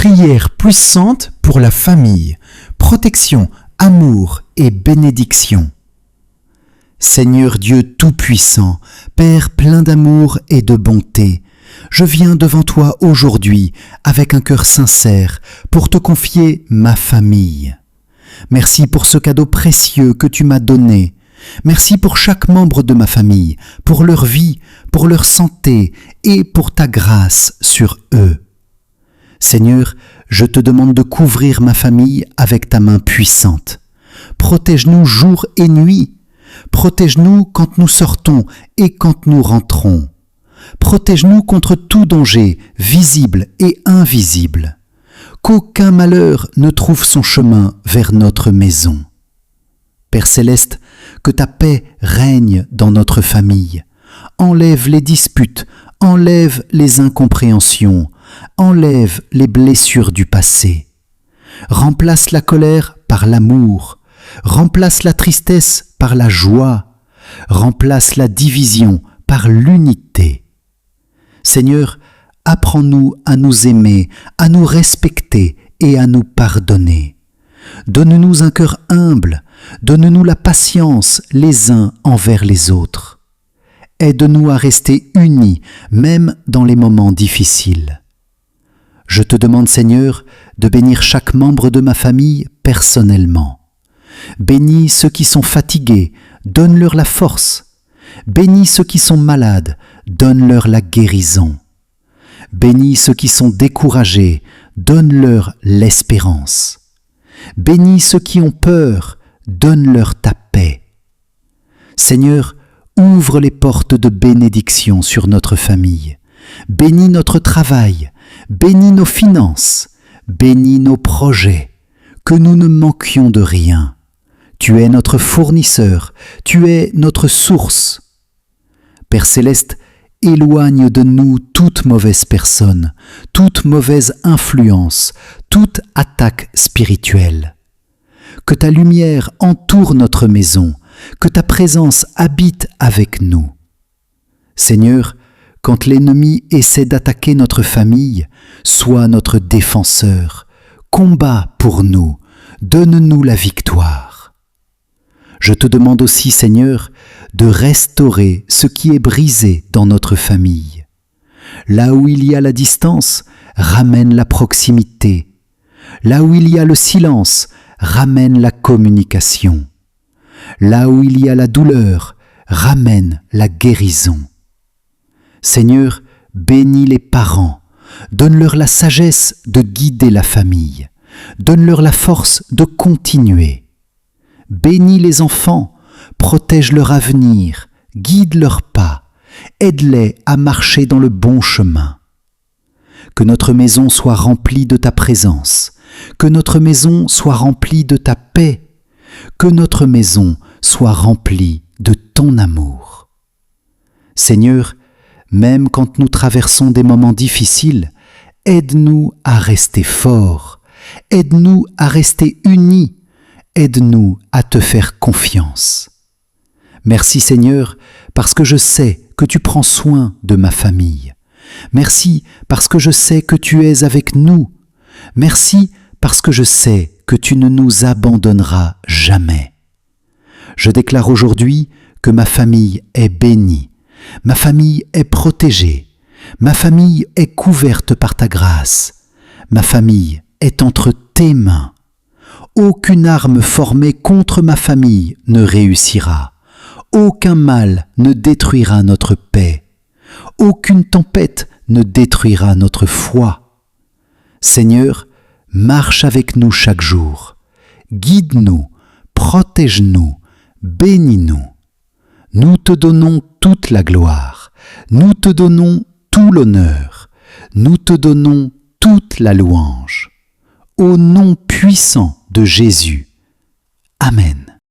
Prière puissante pour la famille, protection, amour et bénédiction. Seigneur Dieu Tout-Puissant, Père plein d'amour et de bonté, je viens devant toi aujourd'hui avec un cœur sincère pour te confier ma famille. Merci pour ce cadeau précieux que tu m'as donné. Merci pour chaque membre de ma famille, pour leur vie, pour leur santé et pour ta grâce sur eux. Seigneur, je te demande de couvrir ma famille avec ta main puissante. Protège-nous jour et nuit. Protège-nous quand nous sortons et quand nous rentrons. Protège-nous contre tout danger, visible et invisible. Qu'aucun malheur ne trouve son chemin vers notre maison. Père Céleste, que ta paix règne dans notre famille. Enlève les disputes, enlève les incompréhensions, enlève les blessures du passé. Remplace la colère par l'amour, remplace la tristesse par la joie, remplace la division par l'unité. Seigneur, apprends-nous à nous aimer, à nous respecter et à nous pardonner. Donne-nous un cœur humble, donne-nous la patience les uns envers les autres. Aide-nous à rester unis, même dans les moments difficiles. Je te demande, Seigneur, de bénir chaque membre de ma famille personnellement. Bénis ceux qui sont fatigués, donne-leur la force. Bénis ceux qui sont malades, donne-leur la guérison. Bénis ceux qui sont découragés, donne-leur l'espérance. Bénis ceux qui ont peur, donne-leur ta paix. Seigneur, ouvre les portes de bénédiction sur notre famille. Bénis notre travail, bénis nos finances, bénis nos projets, que nous ne manquions de rien. Tu es notre fournisseur, tu es notre source. Père Céleste, éloigne de nous toute mauvaise personne, toute mauvaise influence, toute attaque spirituelle. Que ta lumière entoure notre maison, que ta présence habite avec nous. Seigneur, quand l'ennemi essaie d'attaquer notre famille, sois notre défenseur, combat pour nous, donne-nous la victoire. Je te demande aussi, Seigneur, de restaurer ce qui est brisé dans notre famille. Là où il y a la distance, ramène la proximité. Là où il y a le silence, ramène la communication. Là où il y a la douleur, ramène la guérison. Seigneur, bénis les parents, donne-leur la sagesse de guider la famille, donne-leur la force de continuer. Bénis les enfants, protège leur avenir, guide leurs pas, aide-les à marcher dans le bon chemin. Que notre maison soit remplie de ta présence, que notre maison soit remplie de ta paix, que notre maison soit remplie de ton amour. Seigneur, même quand nous traversons des moments difficiles, aide-nous à rester forts, aide-nous à rester unis, aide-nous à te faire confiance. Merci Seigneur, parce que je sais que tu prends soin de ma famille. Merci parce que je sais que tu es avec nous. Merci parce que je sais que tu ne nous abandonneras jamais. Je déclare aujourd'hui que ma famille est bénie, ma famille est protégée, ma famille est couverte par ta grâce, ma famille est entre tes mains. Aucune arme formée contre ma famille ne réussira. Aucun mal ne détruira notre paix. Aucune tempête ne détruira notre foi. Seigneur, marche avec nous chaque jour. Guide-nous, protège-nous, bénis-nous. Nous te donnons toute la gloire. Nous te donnons tout l'honneur. Nous te donnons toute la louange. Au nom puissant de Jésus. Amen.